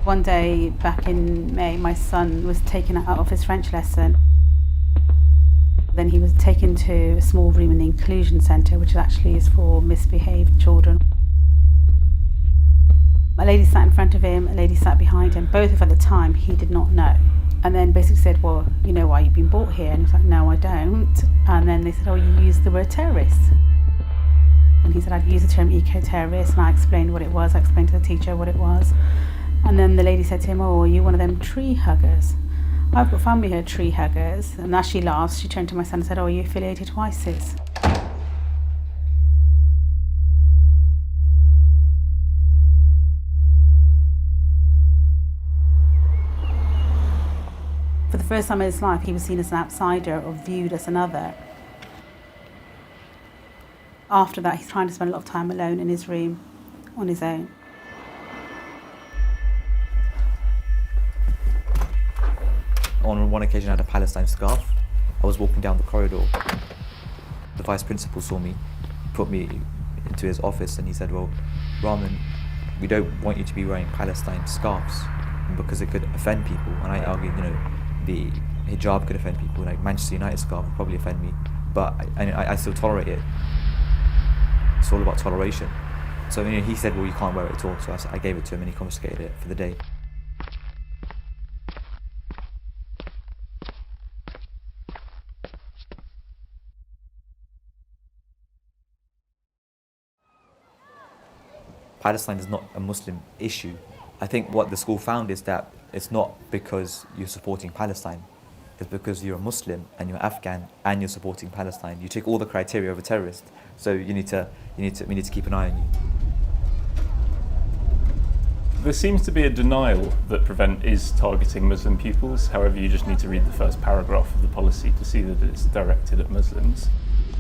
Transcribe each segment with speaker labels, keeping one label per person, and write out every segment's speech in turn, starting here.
Speaker 1: One day back in May, my son was taken out of his French lesson. Then he was taken to a small room in the inclusion centre, which actually is for misbehaved children. A lady sat in front of him, a lady sat behind him. Both of at the time he did not know. And then basically said, well, you know why you've been brought here? And he was like, no, I don't. And then they said, oh, you used the word terrorist. And he said, I'd used the term eco-terrorist, and I explained what it was. I explained to the teacher what it was. And then the lady said to him, oh, are you one of them tree huggers? I've got family here, tree huggers. And as she laughed, she turned to my son and said, oh, are you affiliated to ISIS? For the first time in his life, he was seen as an outsider or viewed as another. After that, he's trying to spend a lot of time alone in his room, on his own.
Speaker 2: On one occasion I had a Palestine scarf. I was walking down the corridor. The vice principal saw me, put me into his office, and he said, well, Rahman, we don't want you to be wearing Palestine scarves because it could offend people. And I argued, the hijab could offend people, like Manchester United scarf would probably offend me, but I still tolerate it. It's all about toleration. So he said, well, you can't wear it at all. So I gave it to him and he confiscated it for the day. Palestine is not a Muslim issue. I think what the school found is that it's not because you're supporting Palestine. It's because you're a Muslim and you're Afghan and you're supporting Palestine. You tick all the criteria of a terrorist, so we need to keep an eye on you.
Speaker 3: There seems to be a denial that Prevent is targeting Muslim pupils. However, you just need to read the first paragraph of the policy to see that it's directed at Muslims.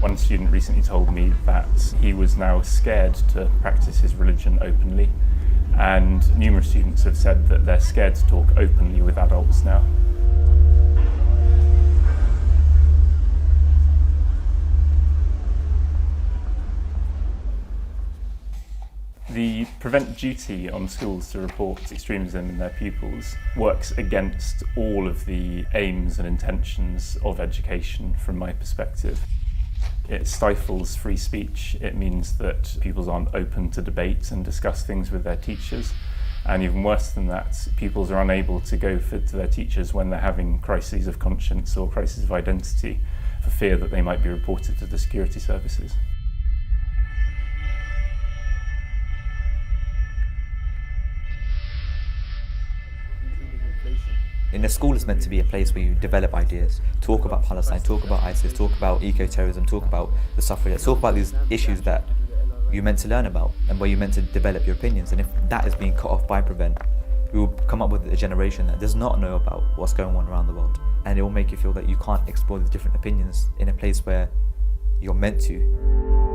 Speaker 3: One student recently told me that he was now scared to practice his religion openly, and numerous students have said that they're scared to talk openly with adults now. The Prevent duty on schools to report extremism in their pupils works against all of the aims and intentions of education from my perspective. It stifles free speech. It means that pupils aren't open to debate and discuss things with their teachers. And even worse than that, pupils are unable to go to their teachers when they're having crises of conscience or crises of identity for fear that they might be reported to the security services.
Speaker 2: In a school is meant to be a place where you develop ideas, talk about Palestine, talk about ISIS, talk about eco-terrorism, talk about the suffragettes, talk about these issues that you're meant to learn about and where you're meant to develop your opinions. And if that is being cut off by Prevent, we will come up with a generation that does not know about what's going on around the world. And it will make you feel that you can't explore the different opinions in a place where you're meant to.